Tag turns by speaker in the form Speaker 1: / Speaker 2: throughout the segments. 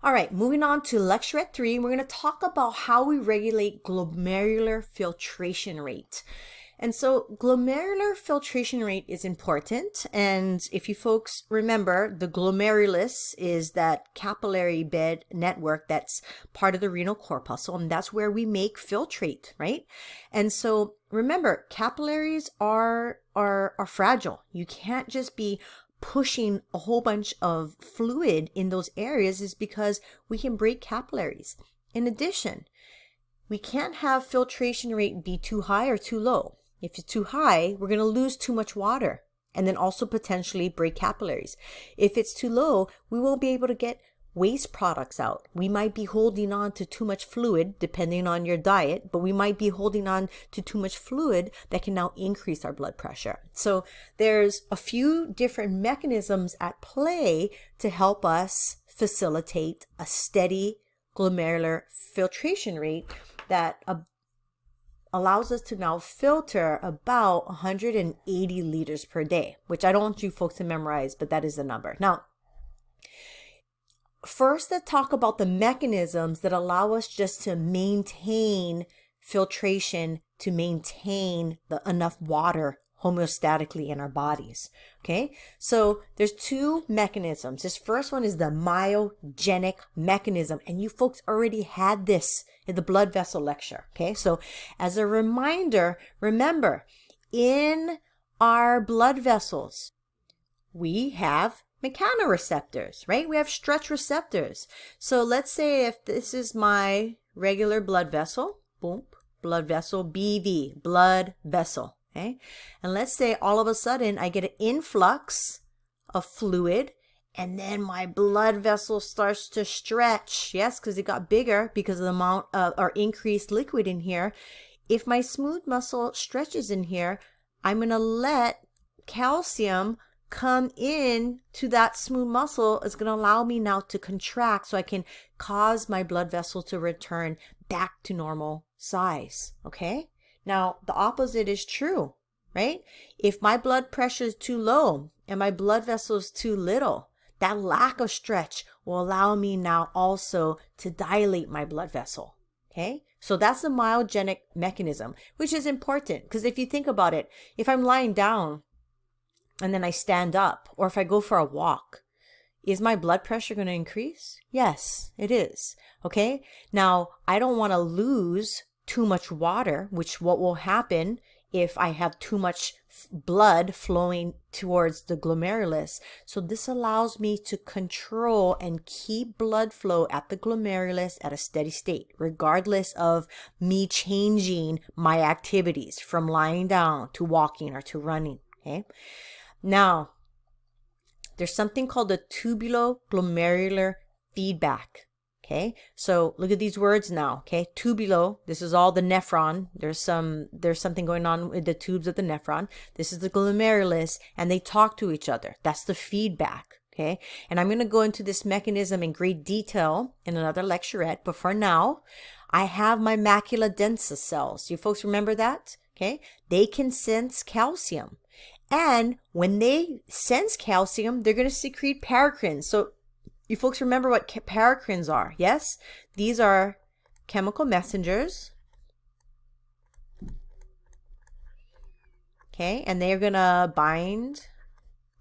Speaker 1: All right, moving on to lecturette 3, we're going to talk about how we regulate glomerular filtration rate. And so glomerular filtration rate is important. And if you folks remember, the glomerulus is that capillary bed network that's part of the renal corpuscle, and that's where we make filtrate, right? And so remember, capillaries are fragile. You can't just be pushing a whole bunch of fluid in those areas, is because we can break capillaries. In addition, we can't have filtration rate be too high or too low. If it's too high, we're going to lose too much water and then also potentially break capillaries. If it's too low, we won't be able to get waste products out. We might be holding on to too much fluid depending on your diet, but we might be holding on to too much fluid that can now increase our blood pressure. So there's a few different mechanisms at play to help us facilitate a steady glomerular filtration rate that allows us to now filter about 180 liters per day, which I don't want you folks to memorize, but that is the number. Now, first, let's talk about the mechanisms that allow us just to maintain filtration, to maintain enough water homeostatically in our bodies. Okay, so there's two mechanisms. This first one is the myogenic mechanism, and you folks already had this in the blood vessel lecture. Okay, so as a reminder, remember, in our blood vessels, we have mechanoreceptors, right? We have stretch receptors. So let's say if this is my regular blood vessel, boom, blood vessel, BV, blood vessel. Okay, and let's say all of a sudden I get an influx of fluid, and then my blood vessel starts to stretch. Yes, because it got bigger because of the amount of or increased liquid in here. If my smooth muscle stretches in here, I'm going to let calcium come in to that smooth muscle. It's going to allow me now to contract so I can cause my blood vessel to return back to normal size. Okay? Now, the opposite is true, right? If my blood pressure is too low and my blood vessel is too little, that lack of stretch will allow me now also to dilate my blood vessel. Okay? So that's the myogenic mechanism, which is important because if you think about it, if I'm lying down and then I stand up, or if I go for a walk, is my blood pressure going to increase? Yes, it is. Okay? Now, I don't want to lose too much water, which what will happen if I have too much blood flowing towards the glomerulus. So this allows me to control and keep blood flow at the glomerulus at a steady state, regardless of me changing my activities from lying down to walking or to running. Okay. Now, there's something called the tubuloglomerular feedback. Okay, so look at these words now. Okay, tubulo, this is all the nephron. There's something going on with the tubes of the nephron. This is the glomerulus, and they talk to each other. That's the feedback. Okay, and I'm going to go into this mechanism in great detail in another lecturette, but for now, I have my macula densa cells. You folks remember that? Okay, they can sense calcium. And when they sense calcium, they're going to secrete paracrines. So you folks remember what paracrines are, yes? These are chemical messengers. Okay, and they're going to bind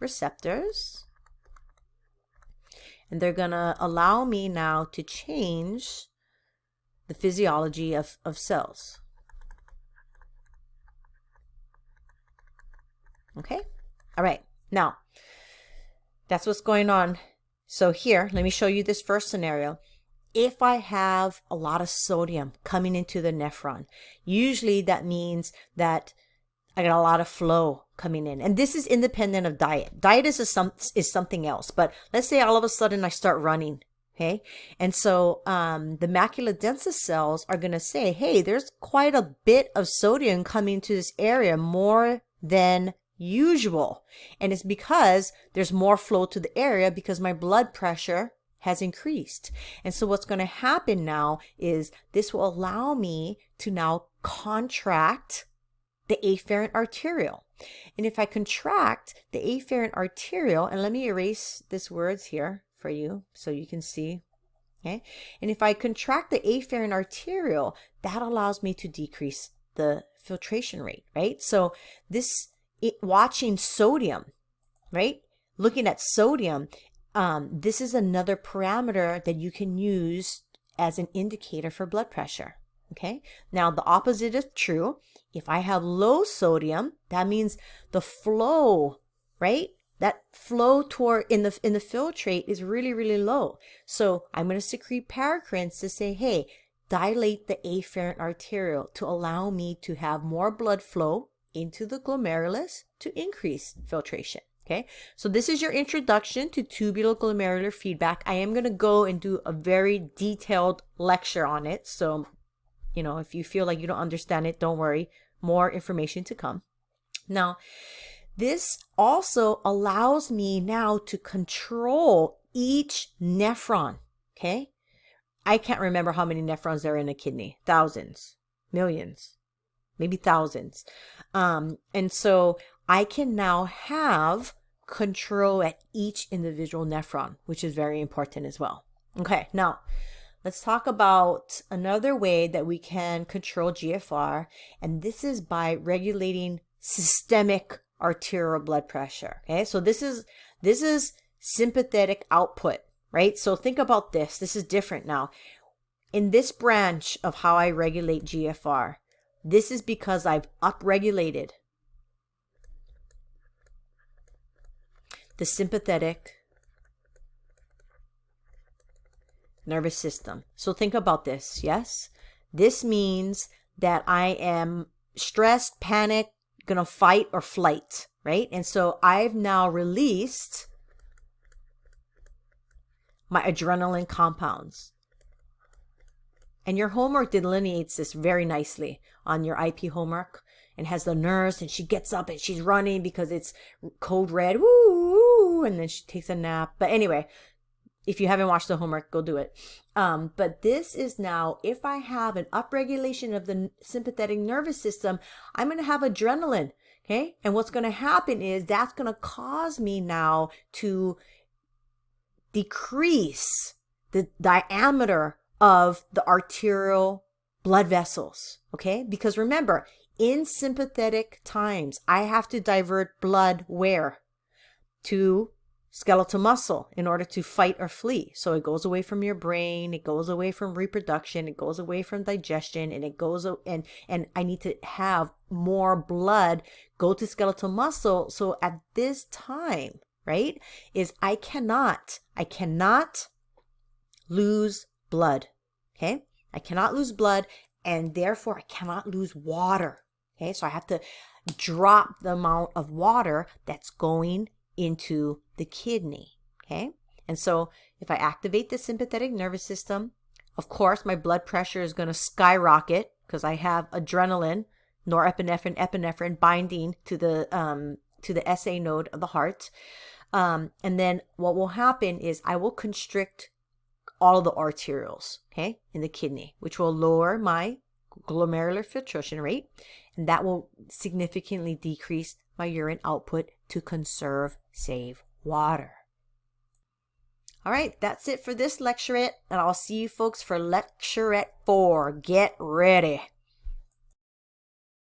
Speaker 1: receptors. And they're going to allow me now to change the physiology of cells. Okay, all right, now that's what's going on. So here, let me show you this first scenario. If I have a lot of sodium coming into the nephron, usually that means that I got a lot of flow coming in. And this is independent of diet. Diet is something else. But let's say all of a sudden I start running. Okay. And so the macula densa cells are going to say, hey, there's quite a bit of sodium coming to this area, more than usual. And it's because there's more flow to the area because my blood pressure has increased. And so what's going to happen now is this will allow me to now contract the afferent arteriole. And if I contract the afferent arteriole, and let me erase these words here for you so you can see. Okay. And if I contract the afferent arteriole, that allows me to decrease the filtration rate, right? So watching sodium, right? Looking at sodium, this is another parameter that you can use as an indicator for blood pressure. Okay. Now the opposite is true. If I have low sodium, that means the flow, right? That flow toward in the filtrate is really, really low. So I'm going to secrete paracrines to say, hey, dilate the afferent arteriole to allow me to have more blood flow into the glomerulus to increase filtration. Okay, so this is your introduction to tubulo-glomerular feedback. I am going to go and do a very detailed lecture on it. So, you know, if you feel like you don't understand it, don't worry. More information to come. Now, this also allows me now to control each nephron. Okay, I can't remember how many nephrons there are in a kidney. Thousands, millions, maybe thousands. And so I can now have control at each individual nephron, which is very important as well. Okay, now let's talk about another way that we can control GFR, and this is by regulating systemic arterial blood pressure. Okay, so this is sympathetic output, right? So think about this. This is different now. In this branch of how I regulate GFR, this is because I've upregulated the sympathetic nervous system. So think about this, yes? This means that I am stressed, panicked, gonna fight or flight, right? And so I've now released my adrenaline compounds. And your homework delineates this very nicely on your IP homework, and has the nurse, and she gets up and she's running because it's code red, woo, and then she takes a nap. But anyway, if you haven't watched the homework, go do it. But this is now, if I have an upregulation of the sympathetic nervous system, I'm going to have adrenaline. Okay. And what's going to happen is that's going to cause me now to decrease the diameter of the arterial blood vessels. Okay. Because remember, in sympathetic times, I have to divert blood where? To skeletal muscle in order to fight or flee. So it goes away from your brain, it goes away from reproduction, it goes away from digestion, and it goes and I need to have more blood go to skeletal muscle. So at this time, right, is I cannot lose blood. Okay? I cannot lose blood, and therefore I cannot lose water. Okay? So I have to drop the amount of water that's going into the kidney. Okay. And so if I activate the sympathetic nervous system, of course, my blood pressure is going to skyrocket because I have adrenaline, norepinephrine, epinephrine binding to the SA node of the heart. And then what will happen is I will constrict all of the arterioles, okay, in the kidney, which will lower my glomerular filtration rate, and that will significantly decrease my urine output to save water. All right, that's it for this lecturette, and I'll see you folks for lecturette 4. Get ready.